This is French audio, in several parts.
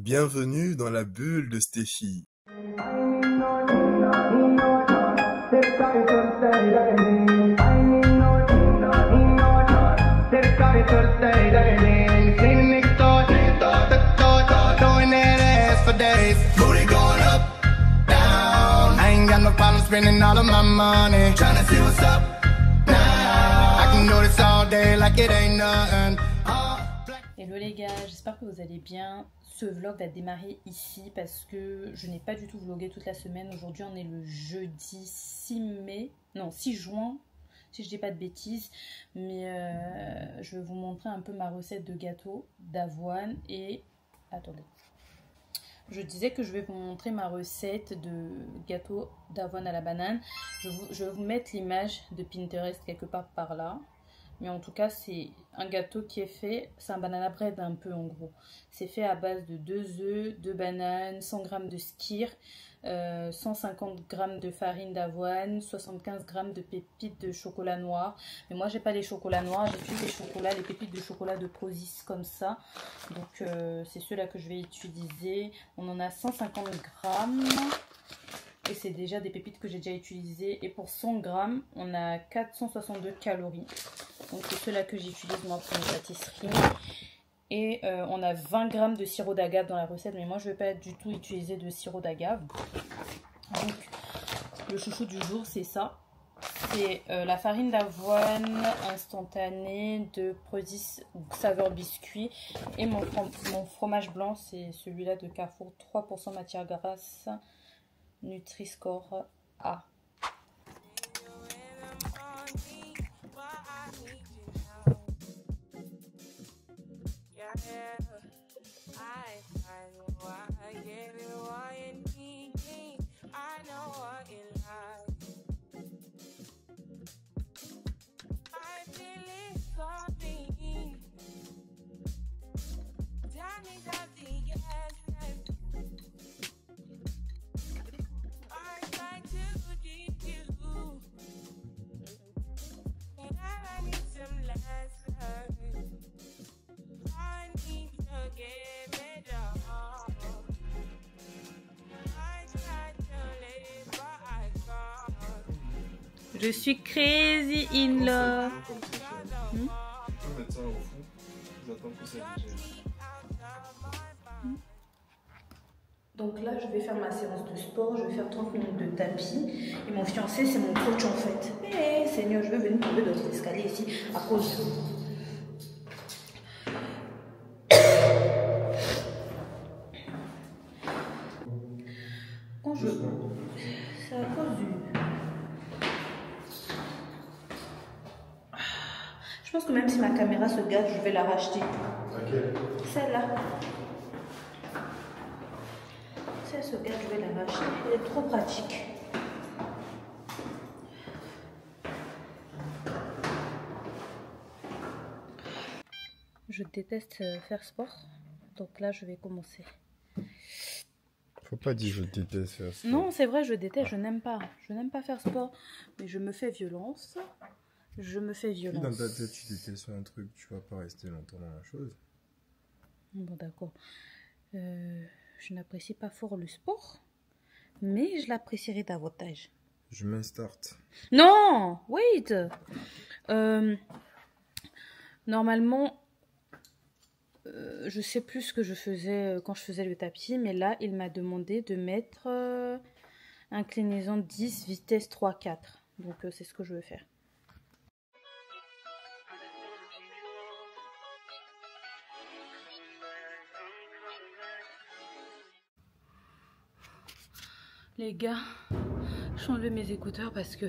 Bienvenue dans la bulle de Stéphie. Spending all of my money, tryna see what's up now. I can do this all day like it ain't nothing. Hello les gars, j'espère que vous allez bien. Ce vlog va démarrer ici parce que je n'ai pas du tout vlogué toute la semaine. Aujourd'hui on est le jeudi 6 juin, si je dis pas de bêtises. Mais je vais vous montrer un peu ma recette de gâteau d'avoine et... Attendez. Je disais que je vais vous montrer ma recette de gâteau d'avoine à la banane. Je vais vous mettre l'image de Pinterest quelque part par là. Mais en tout cas, c'est un gâteau qui est fait, c'est un banana bread un peu en gros. C'est fait à base de 2 œufs, 2 bananes, 100 g de skyr, 150 g de farine d'avoine, 75 g de pépites de chocolat noir. Mais moi, j'ai pas les chocolats noirs, j'ai les pépites de chocolat de Prozis comme ça. Donc, c'est ceux-là que je vais utiliser. On en a 150 g. Et c'est déjà des pépites que j'ai déjà utilisées. Et pour 100 g, on a 462 calories. Donc c'est ceux-là que j'utilise moi pour une pâtisserie. Et on a 20 g de sirop d'agave dans la recette. Mais moi je ne vais pas du tout utiliser de sirop d'agave. Donc le chouchou du jour c'est ça. C'est la farine d'avoine instantanée de Prozis saveur biscuit. Et mon fromage blanc c'est celui-là de Carrefour. 3% matière grasse. Nutri-Score A. Je suis crazy in love. Donc là, je vais faire ma séance de sport. Je vais faire 30 minutes de tapis. Et mon fiancé, c'est mon coach en fait. Eh, Seigneur, je vais venir tomber dans les escaliers ici à cause de... Quand je... C'est à cause du... Je pense que même si ma caméra se gâte, je vais la racheter. Laquelle? Celle-là. Si elle se gâte, je vais la racheter. Elle est trop pratique. Je déteste faire sport. Donc là, je vais commencer. Faut pas dire je déteste faire sport. Non, c'est vrai, je déteste, je n'aime pas. Je n'aime pas faire sport. Mais je me fais violence. Je me fais violence. Si dans ta tête tu détestes un truc, tu vas pas rester longtemps dans la chose. Bon, d'accord. Je n'apprécie pas fort le sport, mais je l'apprécierai davantage. Je m'instarte. Non, wait. Normalement, je sais plus ce que je faisais quand je faisais le tapis, mais là, il m'a demandé de mettre inclinaison 10, vitesse 3-4. Donc, c'est ce que je vais faire. Les gars, j'ai enlevé mes écouteurs parce que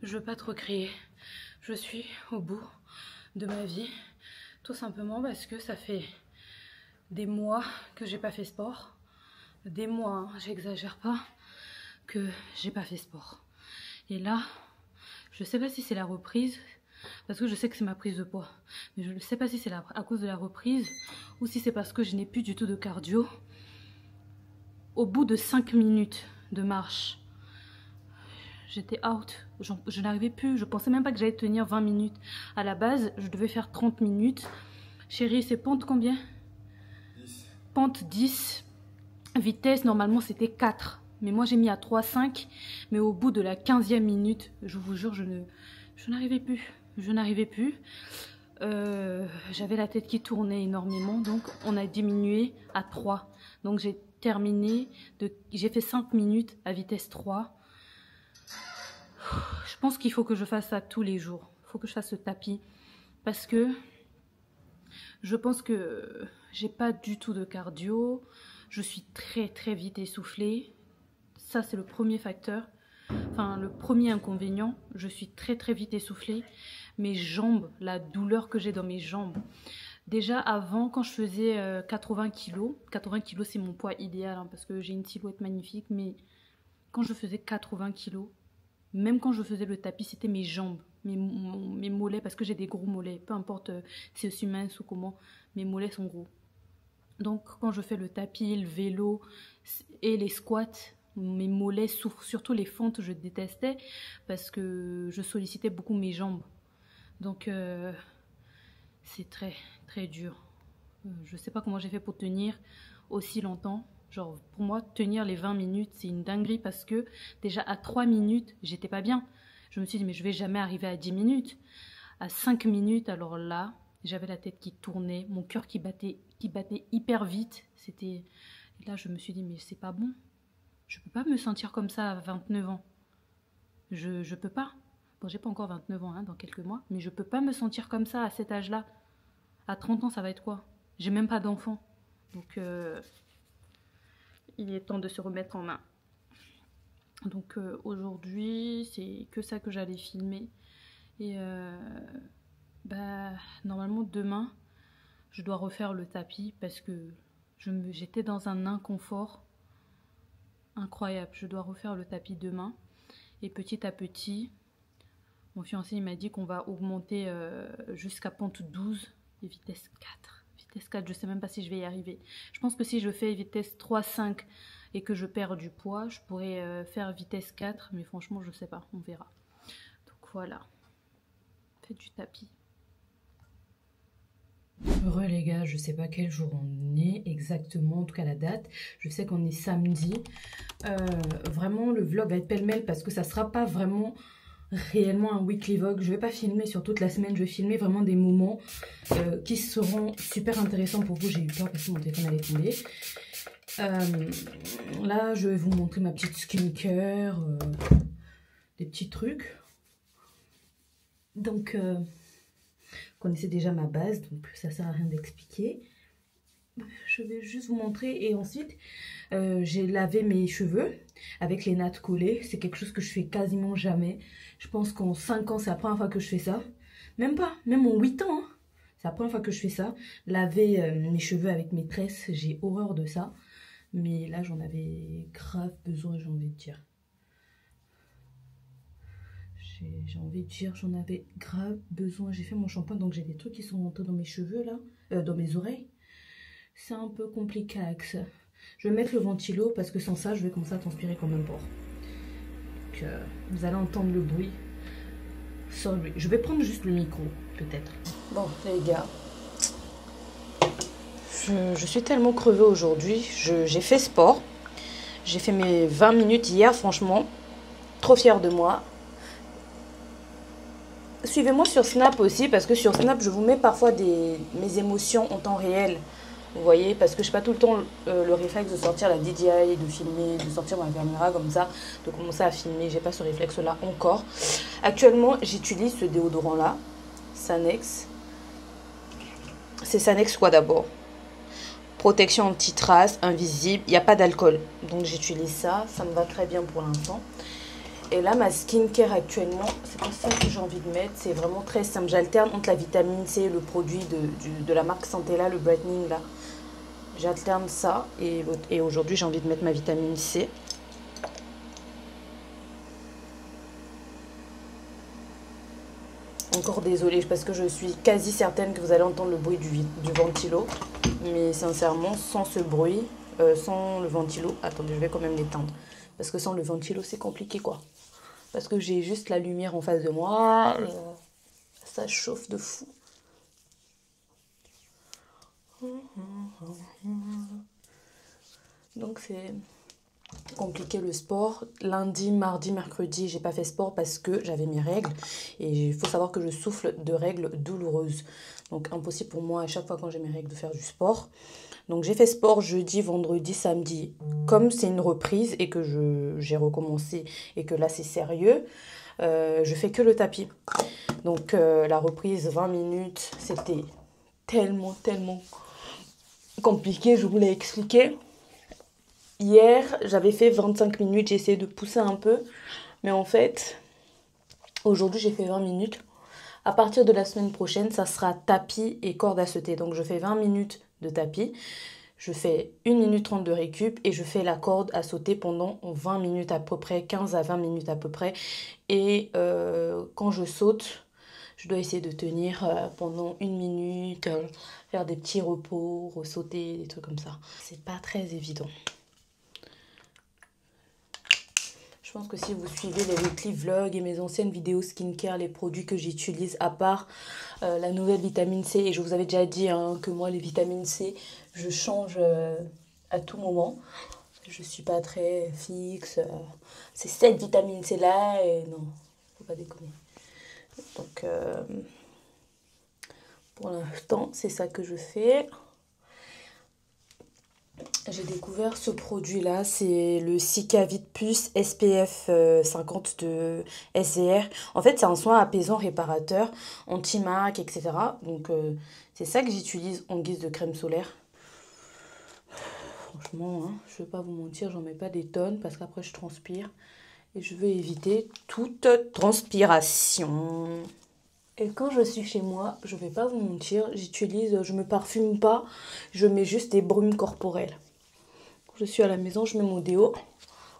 je veux pas trop crier. Je suis au bout de ma vie, tout simplement parce que ça fait des mois que j'ai pas fait sport. Des mois, hein, j'exagère pas, que j'ai pas fait sport. Et là, je sais pas si c'est la reprise, parce que je sais que c'est ma prise de poids. Mais je ne sais pas si c'est à cause de la reprise ou si c'est parce que je n'ai plus du tout de cardio. Au bout de 5 minutes de marche, j'étais out, je n'arrivais plus, je pensais même pas que j'allais tenir 20 minutes. À la base, je devais faire 30 minutes. Chérie, c'est pente combien? 10. pente 10, vitesse normalement c'était 4. Mais moi j'ai mis à 3,5. Mais au bout de la 15e minute, je vous jure, je n'arrivais plus. Je n'arrivais plus. J'avais la tête qui tournait énormément. Donc on a diminué à 3. Donc j'ai terminé, j'ai fait 5 minutes à vitesse 3. Je pense qu'il faut que je fasse ça tous les jours. Il faut que je fasse ce tapis. Parce que je pense que j'ai pas du tout de cardio. Je suis très très vite essoufflée. Ça c'est le premier facteur. Enfin le premier inconvénient. Je suis très très vite essoufflée. Mes jambes, la douleur que j'ai dans mes jambes. Déjà avant, quand je faisais 80 kg, 80 kg c'est mon poids idéal hein, parce que j'ai une silhouette magnifique. Mais quand je faisais 80 kg, même quand je faisais le tapis, c'était mes jambes, mes mollets, parce que j'ai des gros mollets. Peu importe si je suis mince ou comment, mes mollets sont gros. Donc quand je fais le tapis, le vélo et les squats, mes mollets souffrent. Surtout les fentes, je détestais parce que je sollicitais beaucoup mes jambes. Donc c'est très très dur. Je sais pas comment j'ai fait pour tenir aussi longtemps. Genre pour moi tenir les 20 minutes c'est une dinguerie parce que déjà à 3 minutes j'étais pas bien. Je me suis dit mais je vais jamais arriver à 10 minutes. À 5 minutes alors là j'avais la tête qui tournait, mon cœur qui battait hyper vite. Et là je me suis dit mais c'est pas bon. Je peux pas me sentir comme ça à 29 ans. Je peux pas. Bon j'ai pas encore 29 ans hein, dans quelques mois. Mais je peux pas me sentir comme ça à cet âge là. À 30 ans ça va être quoi? J'ai même pas d'enfant. Donc il est temps de se remettre en main. Donc aujourd'hui, c'est que ça que j'allais filmer. Et normalement demain, je dois refaire le tapis parce que j'étais dans un inconfort incroyable. Je dois refaire le tapis demain. Et petit à petit, mon fiancé il m'a dit qu'on va augmenter jusqu'à pente 12 et vitesse 4. Vitesse 4, je sais même pas si je vais y arriver. Je pense que si je fais vitesse 3,5 et que je perds du poids, je pourrais faire vitesse 4, mais franchement, je sais pas, on verra. Donc voilà, faites du tapis. Heureux les gars, je sais pas quel jour on est exactement, en tout cas la date. Je sais qu'on est samedi. Vraiment, le vlog va être pêle-mêle parce que ça sera pas vraiment réellement un weekly vlog. Je vais pas filmer sur toute la semaine, je vais filmer vraiment des moments qui seront super intéressants pour vous. J'ai eu peur parce que mon téléphone allait tomber. Là je vais vous montrer ma petite skincare, des petits trucs. Donc vous connaissez déjà ma base, donc ça sert à rien d'expliquer. Je vais juste vous montrer. Et ensuite j'ai lavé mes cheveux avec les nattes collées. C'est quelque chose que je fais quasiment jamais. Je pense qu'en 5 ans c'est la première fois que je fais ça. Même pas, même en 8 ans hein. C'est la première fois que je fais ça. Laver mes cheveux avec mes tresses, j'ai horreur de ça. Mais là j'en avais grave besoin, j'ai envie de dire. J'ai envie de dire, j'en avais grave besoin. J'ai fait mon shampoing, donc j'ai des trucs qui sont rentrés dans mes cheveux là, dans mes oreilles. C'est un peu compliqué avec ça. Je vais mettre le ventilo parce que sans ça, je vais commencer à transpirer comme un porc. Donc vous allez entendre le bruit. Sorry. Je vais prendre juste le micro, peut-être. Bon, les gars. Je suis tellement crevée aujourd'hui. J'ai fait sport. J'ai fait mes 20 minutes hier, franchement. Trop fière de moi. Suivez-moi sur Snap aussi, parce que sur Snap, je vous mets parfois mes émotions en temps réel. Vous voyez, parce que je n'ai pas tout le temps le réflexe de sortir la DJI, de filmer, de sortir ma caméra comme ça, de commencer à filmer. J'ai pas ce réflexe-là encore. Actuellement, j'utilise ce déodorant-là, Sanex. C'est Sanex quoi d'abord? Protection anti-trace, invisible, il n'y a pas d'alcool. Donc j'utilise ça, ça me va très bien pour l'instant. Et là, ma skincare actuellement, c'est pas ça que j'ai envie de mettre. C'est vraiment très simple. J'alterne entre la vitamine C, le produit de la marque Santella, le brightening là. J'alterne ça et aujourd'hui, j'ai envie de mettre ma vitamine C. Encore désolée parce que je suis quasi certaine que vous allez entendre le bruit du ventilo. Mais sincèrement, sans ce bruit, sans le ventilo... Attendez, je vais quand même l'éteindre. Parce que sans le ventilo, c'est compliqué quoi. Parce que j'ai juste la lumière en face de moi. Ça chauffe de fou. Donc c'est compliqué le sport. Lundi, mardi, mercredi, j'ai pas fait sport parce que j'avais mes règles. Et il faut savoir que je souffre de règles douloureuses. Donc impossible pour moi à chaque fois quand j'ai mes règles de faire du sport. Donc j'ai fait sport jeudi, vendredi, samedi. Comme c'est une reprise et que j'ai recommencé et que là c'est sérieux, je fais que le tapis. Donc la reprise 20 minutes, c'était tellement compliqué, je vous l'ai expliqué. Hier, j'avais fait 25 minutes, j'ai essayé de pousser un peu. Mais en fait, aujourd'hui, j'ai fait 20 minutes. À partir de la semaine prochaine, ça sera tapis et corde à sauter. Donc, je fais 20 minutes de tapis. Je fais 1 minute 30 de récup et je fais la corde à sauter pendant 20 minutes à peu près, 15 à 20 minutes à peu près. Et quand je saute, je dois essayer de tenir pendant 1 minute, faire des petits repos, ressauter, des trucs comme ça. C'est pas très évident. Je pense que si vous suivez les weekly vlogs et mes anciennes vidéos skincare, les produits que j'utilise à part la nouvelle vitamine C, et je vous avais déjà dit que moi les vitamines C, je change à tout moment. Je suis pas très fixe. C'est cette vitamine C là et non, faut pas déconner. Donc pour l'instant, c'est ça que je fais. J'ai découvert ce produit-là, c'est le Cicavit Plus SPF 50 de SCR. En fait, c'est un soin apaisant, réparateur, anti-marque, etc. Donc, c'est ça que j'utilise en guise de crème solaire. Franchement, je ne vais pas vous mentir, j'en mets pas des tonnes parce qu'après, je transpire. Et je veux éviter toute transpiration. Et quand je suis chez moi, je ne vais pas vous mentir, je me parfume pas, je mets juste des brumes corporelles. Je suis à la maison, je mets mon déo,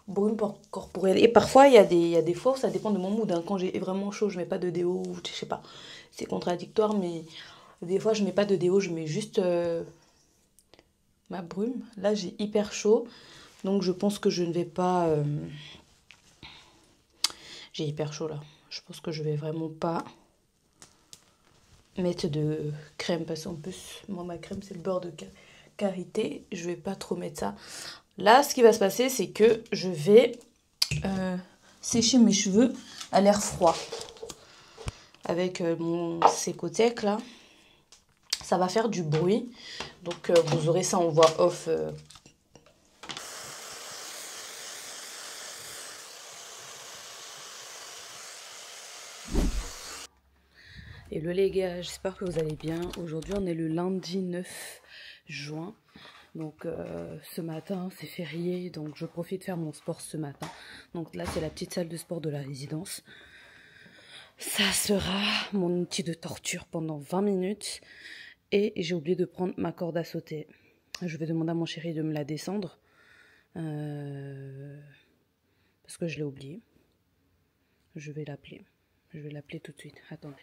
brume corporelle. Et parfois, il y a des fois où ça dépend de mon mood. Quand j'ai vraiment chaud, je mets pas de déo, je sais pas. C'est contradictoire, mais des fois, je mets pas de déo, je mets juste ma brume. Là, j'ai hyper chaud, donc je pense que je ne vais pas... J'ai hyper chaud là. Je pense que je vais vraiment pas mettre de crème, parce qu'en plus, moi, ma crème, c'est le beurre de karité. Je vais pas trop mettre ça. Là, ce qui va se passer, c'est que je vais sécher mes cheveux à l'air froid. Avec mon Secotec, là. Ça va faire du bruit. Donc, vous aurez ça en voix off. Hello les gars, j'espère que vous allez bien. Aujourd'hui, on est le lundi 9 juin. Donc ce matin c'est férié, donc je profite de faire mon sport ce matin. Donc là c'est la petite salle de sport de la résidence. Ça sera mon outil de torture pendant 20 minutes. Et j'ai oublié de prendre ma corde à sauter. Je vais demander à mon chéri de me la descendre. Parce que je l'ai oublié. Je vais l'appeler. Je vais l'appeler tout de suite. Attendez.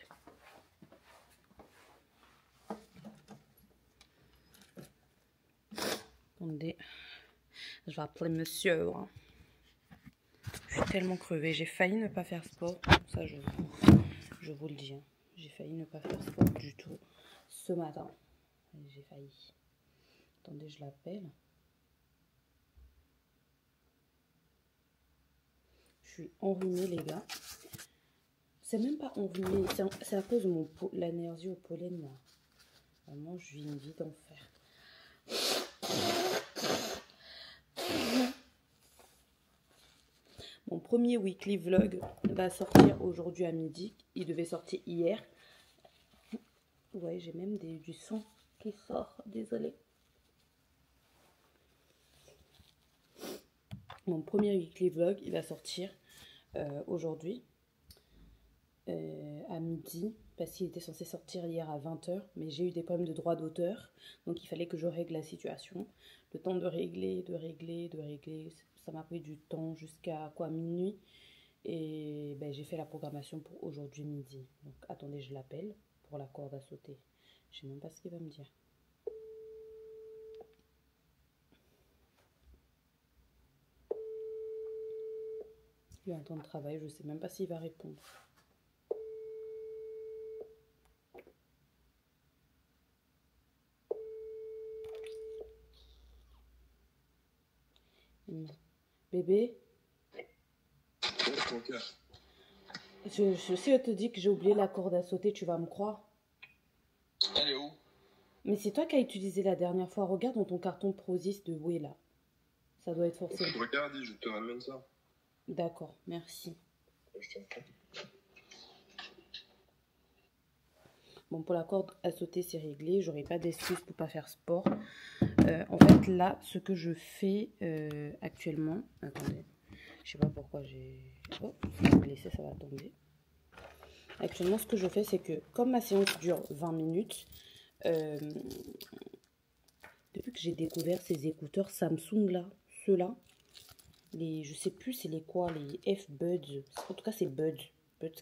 Attendez, je vais appeler monsieur. Je suis tellement crevée, j'ai failli ne pas faire sport. Ça, je vous le dis. J'ai failli ne pas faire sport du tout ce matin. J'ai failli. Attendez, je l'appelle. Je suis enrhumée, les gars. C'est même pas enrhumée, c'est à cause de l'allergie au pollen. Là. Vraiment, je vis une vie d'enfer. Mon premier weekly vlog va sortir aujourd'hui à midi. Il devait sortir hier. Ouais, j'ai même du son qui sort. Désolée. Mon premier weekly vlog, il va sortir aujourd'hui à midi. Parce qu'il était censé sortir hier à 20 h. Mais j'ai eu des problèmes de droit d'auteur. Donc il fallait que je règle la situation. Le temps de régler. Ça m'a pris du temps jusqu'à minuit. Et j'ai fait la programmation pour aujourd'hui midi. Donc attendez, je l'appelle pour la corde à sauter. Je sais même pas ce qu'il va me dire. Il y a un temps de travail, je sais même pas s'il va répondre. Bébé, je sais, te dis que j'ai oublié la corde à sauter, tu vas me croire? Elle est où? Mais c'est toi qui as utilisé la dernière fois. Regarde dans ton carton Prozis de Whey là. Ça doit être forcé. Regarde, je te ramène ça. D'accord, merci. Je t'en prie. Bon, pour la corde à sauter, c'est réglé. J'aurai pas d'excuses pour pas faire sport. En fait, là, ce que je fais actuellement... Attendez, je sais pas pourquoi j'ai... Oh, je vais me laisser, ça va tomber. Actuellement, ce que je fais, c'est que comme ma séance dure 20 minutes, depuis que j'ai découvert ces écouteurs Samsung là, ceux-là, je sais plus c'est les quoi, les F-Buds, en tout cas c'est Buds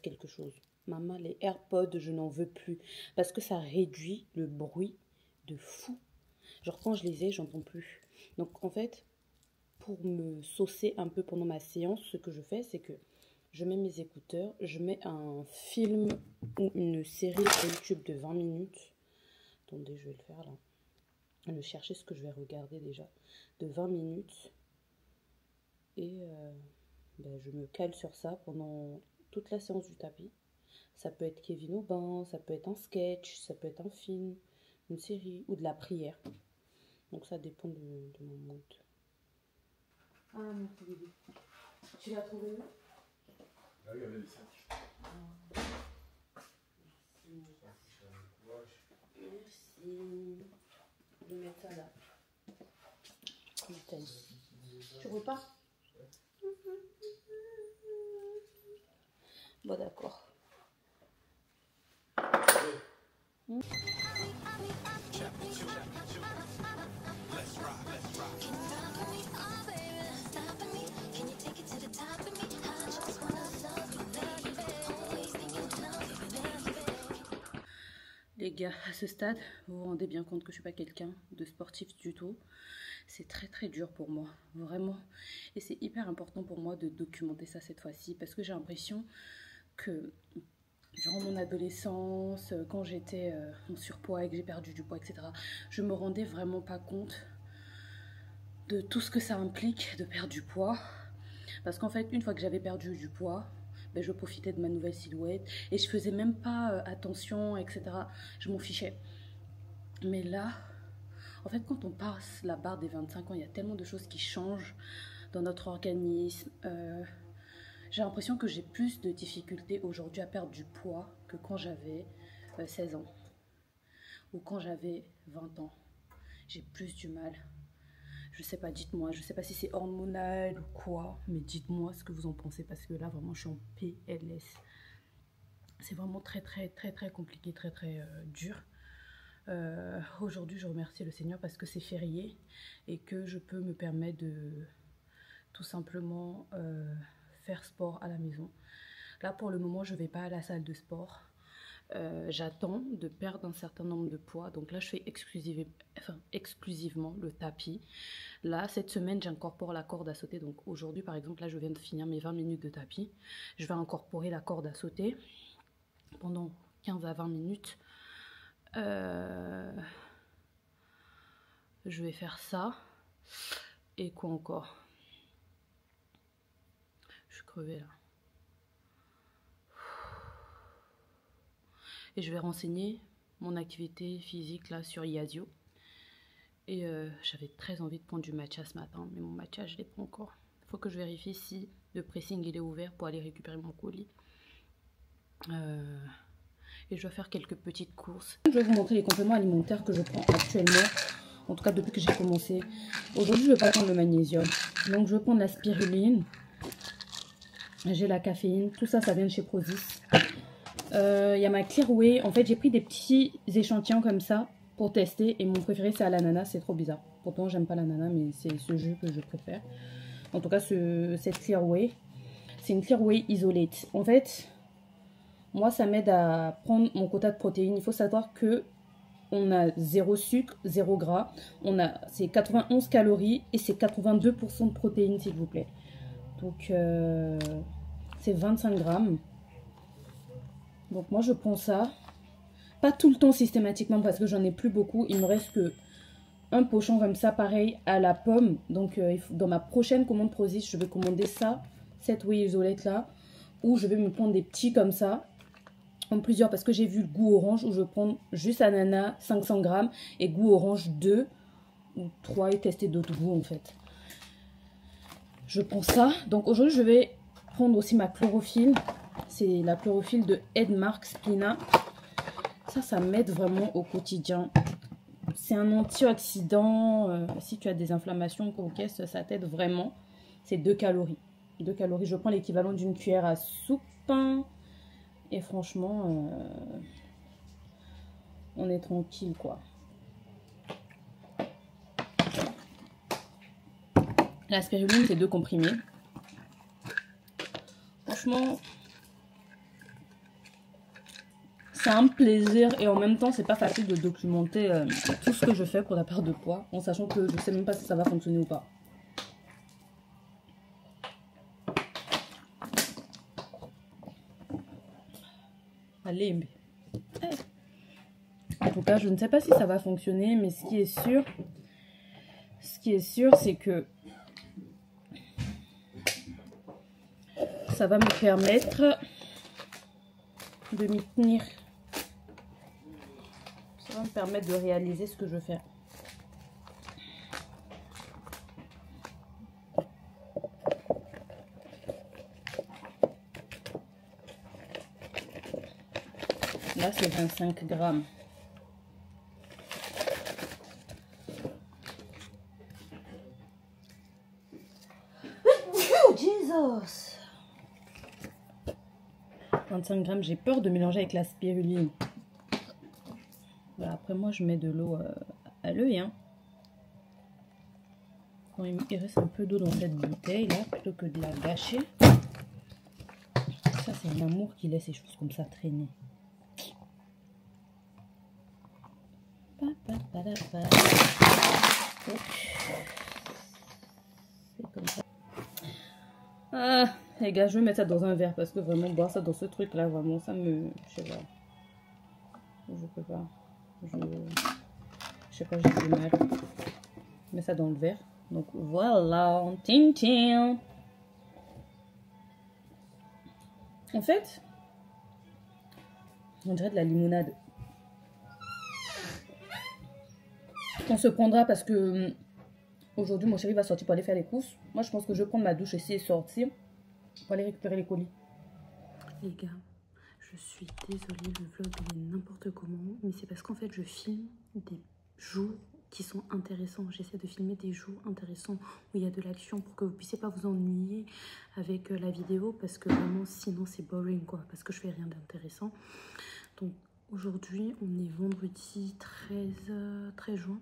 quelque chose. Maman, les AirPods, je n'en veux plus, parce que ça réduit le bruit de fou. Genre quand je les ai, j'entends plus. Donc en fait, pour me saucer un peu pendant ma séance, ce que je fais, c'est que je mets mes écouteurs, je mets un film ou une série sur YouTube de 20 minutes. Attendez, je vais le faire là. Je vais chercher ce que je vais regarder déjà. De 20 minutes. Et je me cale sur ça pendant toute la séance du tapis. Ça peut être Kevin Aubin, ça peut être un sketch, ça peut être un film, une série ou de la prière. Donc ça dépend de mon mood. Ah mon bébé. Tu l'as trouvé où? Ah oui, il y avait des sacs. Merci. Je vais mettre ça là. Tu repars? Bon, d'accord. Les gars, à ce stade, vous vous rendez bien compte que je suis pas quelqu'un de sportif du tout. C'est très très dur pour moi, vraiment. Et c'est hyper important pour moi de documenter ça cette fois-ci parce que j'ai l'impression que durant mon adolescence, quand j'étais en surpoids et que j'ai perdu du poids, etc., je me rendais vraiment pas compte de tout ce que ça implique de perdre du poids. Parce qu'en fait, une fois que j'avais perdu du poids, je profitais de ma nouvelle silhouette et je faisais même pas attention, etc. Je m'en fichais. Mais là, en fait, quand on passe la barre des 25 ans, il y a tellement de choses qui changent dans notre organisme. J'ai l'impression que j'ai plus de difficultés aujourd'hui à perdre du poids que quand j'avais 16 ans ou quand j'avais 20 ans. J'ai plus du mal. Je sais pas, dites-moi, je sais pas si c'est hormonal ou quoi, mais dites-moi ce que vous en pensez parce que là, vraiment, je suis en PLS. C'est vraiment très, très, très, très compliqué, très, très dur. Aujourd'hui, je remercie le Seigneur parce que c'est férié et que je peux me permettre de tout simplement faire sport à la maison. Là, pour le moment, je ne vais pas à la salle de sport. J'attends de perdre un certain nombre de poids. Donc là, je fais exclusivement le tapis. Là, cette semaine, j'incorpore la corde à sauter. Donc aujourd'hui, par exemple, là, je viens de finir mes 20 minutes de tapis. Je vais incorporer la corde à sauter pendant 15 à 20 minutes. Je vais faire ça. Et quoi encore? Je suis crevée là. Et je vais renseigner mon activité physique là sur Yazio. Et j'avais très envie de prendre du matcha ce matin, mais mon matcha je ne l'ai pas encore. Il faut que je vérifie si le pressing il est ouvert pour aller récupérer mon colis. Et je dois faire quelques petites courses. Je vais vous montrer les compléments alimentaires que je prends actuellement. En tout cas depuis que j'ai commencé. Aujourd'hui je ne vais pas prendre le magnésium. Donc je vais prendre la spiruline. J'ai la caféine. Tout ça, ça vient de chez Prozis. Il y a ma Clearway. En fait, j'ai pris des petits échantillons comme ça pour tester. Et mon préféré, c'est à l'ananas. C'est trop bizarre. Pourtant, j'aime pas l'ananas, mais c'est ce jus que je préfère. En tout cas, cette Clearway, c'est une Clearway Isolate. En fait, moi, ça m'aide à prendre mon quota de protéines. Il faut savoir que on a 0 sucre, 0 gras. C'est 91 calories et c'est 82% de protéines, s'il vous plaît. Donc, c'est 25 grammes. Donc, moi, je prends ça. Pas tout le temps systématiquement parce que j'en ai plus beaucoup. Il me reste que un pochon comme ça, pareil à la pomme. Donc, dans ma prochaine commande Prozis, je vais commander ça, cette whey isolette là. Ou je vais me prendre des petits comme ça, en plusieurs, parce que j'ai vu le goût orange, où je prends juste ananas 500 grammes et goût orange 2 ou 3 et tester d'autres goûts en fait. Je prends ça. Donc aujourd'hui, je vais prendre aussi ma chlorophylle. C'est la chlorophylle de Edmark Spina. Ça m'aide vraiment au quotidien. C'est un antioxydant. Si tu as des inflammations ou qu'est-ce, ça t'aide vraiment. C'est 2 calories. 2 calories. Je prends l'équivalent d'une cuillère à soupe. Et franchement, on est tranquille quoi. La spiruline, c'est 2 comprimés. Franchement, c'est un plaisir et en même temps, c'est pas facile de documenter tout ce que je fais pour la perte de poids, en sachant que je sais même pas si ça va fonctionner ou pas. Allez, mais... En tout cas, je ne sais pas si ça va fonctionner, mais ce qui est sûr, c'est que ça va me permettre de m'y tenir. Ça va me permettre de réaliser ce que je fais. Là, c'est 25 grammes. Oh, Jesus! 25 grammes, j'ai peur de mélanger avec la spiruline. Voilà, après, moi, je mets de l'eau à l'œil. Hein. Quand il reste un peu d'eau dans cette bouteille, là, plutôt que de la gâcher. Ça, c'est un amour qui laisse ces choses comme ça traîner. C'est comme ça. Ah, les gars, je vais mettre ça dans un verre parce que vraiment boire ça dans ce truc là, vraiment ça me... Je sais pas. Je peux pas. Je sais pas, j'ai du mal. Je mets ça dans le verre. Donc voilà. Ting ting. En fait, on dirait de la limonade. On se prendra parce que aujourd'hui mon chéri va sortir pour aller faire les courses. Moi je pense que je vais prendre ma douche ici et sortir pour aller récupérer les colis. Les gars, je suis désolée, le vlog il est n'importe comment, mais c'est parce qu'en fait je filme des jours qui sont intéressants. J'essaie de filmer des jours intéressants où il y a de l'action pour que vous puissiez pas vous ennuyer avec la vidéo, parce que vraiment sinon c'est boring quoi, parce que je fais rien d'intéressant. Donc aujourd'hui on est vendredi 13 juin.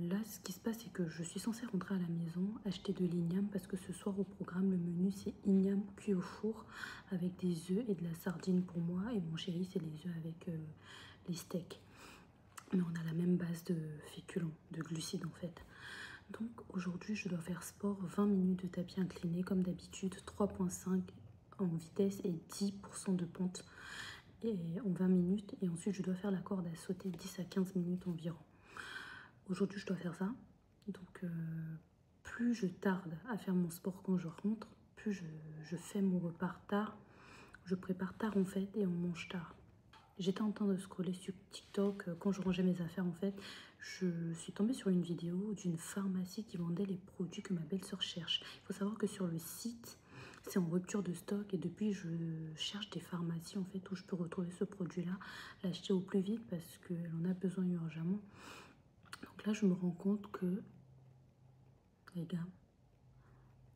Là ce qui se passe c'est que je suis censée rentrer à la maison acheter de l'igname, parce que ce soir au programme le menu c'est igname cuit au four avec des œufs et de la sardine pour moi, et mon chéri c'est les œufs avec les steaks. Mais on a la même base de féculents, de glucides en fait. Donc aujourd'hui je dois faire sport, 20 minutes de tapis incliné comme d'habitude, 3.5 en vitesse et 10% de pente et en 20 minutes. Et ensuite je dois faire la corde à sauter 10 à 15 minutes environ. Aujourd'hui je dois faire ça. Donc plus je tarde à faire mon sport quand je rentre, plus je fais mon repas tard. Je prépare tard en fait et on mange tard. J'étais en train de scroller sur TikTok quand je rangeais mes affaires en fait. Je suis tombée sur une vidéo d'une pharmacie qui vendait les produits que ma belle-sœur cherche. Il faut savoir que sur le site, c'est en rupture de stock et depuis je cherche des pharmacies en fait où je peux retrouver ce produit-là, l'acheter au plus vite parce qu'elle en a besoin urgemment. Donc là je me rends compte que, les gars,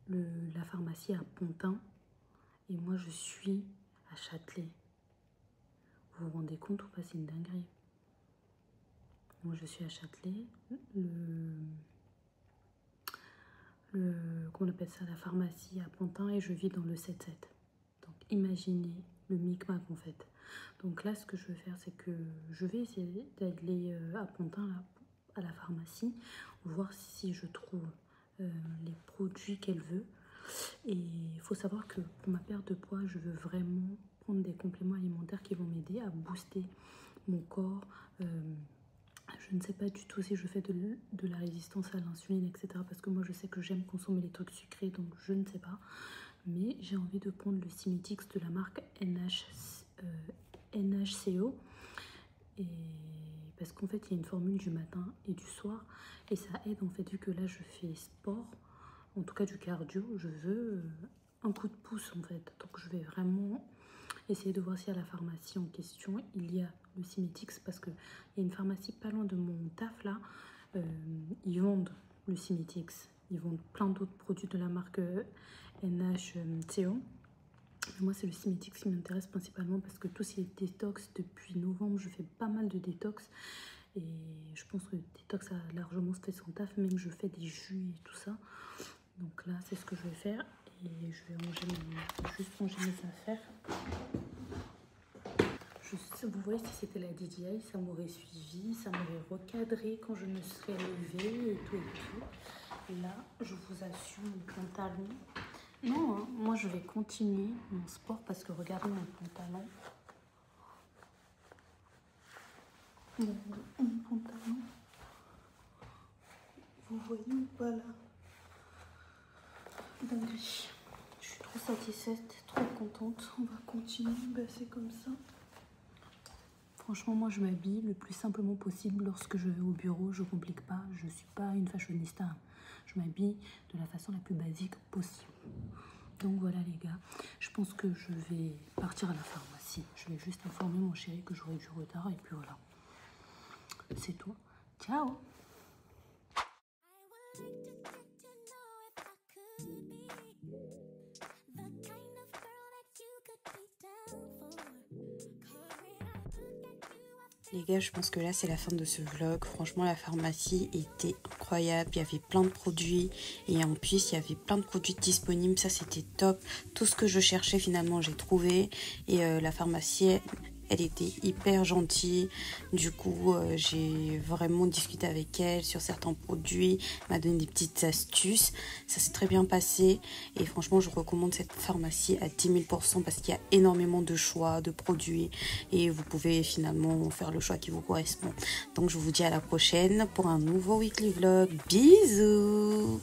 la pharmacie est à Pontin et moi je suis à Châtelet. Vous vous rendez compte ou pas? C'est une dinguerie. Moi je suis à Châtelet. Comment on appelle ça, la pharmacie à Pontin, et je vis dans le 7-7. Donc imaginez le micmac en fait. Donc là ce que je vais faire c'est que je vais essayer d'aller à Pontin là, à la pharmacie, voir si je trouve les produits qu'elle veut. Et il faut savoir que pour ma perte de poids je veux vraiment prendre des compléments alimentaires qui vont m'aider à booster mon corps, à Je ne sais pas du tout si je fais de la résistance à l'insuline, etc. Parce que moi, je sais que j'aime consommer les trucs sucrés, donc je ne sais pas. Mais j'ai envie de prendre le Simitix de la marque NHCO. Et parce qu'en fait, il y a une formule du matin et du soir. Et ça aide, en fait, vu que là, je fais sport, en tout cas du cardio, je veux un coup de pouce, en fait. Donc, je vais vraiment essayer de voir si à la pharmacie en question, il y a le Simitix. Parce qu'il y a une pharmacie pas loin de mon taf, là. Ils vendent le Simitix. Ils vendent plein d'autres produits de la marque NHCO. Moi, c'est le Simitix qui m'intéresse principalement parce que tout ce qui est détox, depuis novembre, je fais pas mal de détox. Et je pense que le détox a largement fait son taf, même je fais des jus et tout ça. Donc là, c'est ce que je vais faire. Et je vais juste ranger mes affaires. Vous voyez, si c'était la DJI, ça m'aurait suivi, ça m'aurait recadré quand je me serais levée et tout et tout. Là, je vous assure, mon pantalon... Non, hein, moi je vais continuer mon sport parce que regardez mon pantalon. Mon pantalon. Vous voyez ou pas là? Donc, je suis trop satisfaite, trop contente. On va continuer, c'est comme ça. Franchement, moi je m'habille le plus simplement possible lorsque je vais au bureau. Je ne complique pas, je ne suis pas une fashionista. Je m'habille de la façon la plus basique possible. Donc voilà les gars, je pense que je vais partir à la pharmacie. Je vais juste informer mon chéri que j'aurai du retard et puis voilà. C'est tout. Ciao. Les gars, je pense que là c'est la fin de ce vlog. Franchement, la pharmacie était incroyable. Il y avait plein de produits et en plus il y avait plein de produits disponibles. Ça c'était top. Tout ce que je cherchais finalement j'ai trouvé. Et la pharmacie, elle était hyper gentille. Du coup, j'ai vraiment discuté avec elle sur certains produits. Elle m'a donné des petites astuces. Ça s'est très bien passé. Et franchement, je recommande cette pharmacie à 10 000 % parce qu'il y a énormément de choix, de produits. Et vous pouvez finalement faire le choix qui vous correspond. Donc, je vous dis à la prochaine pour un nouveau weekly vlog. Bisous!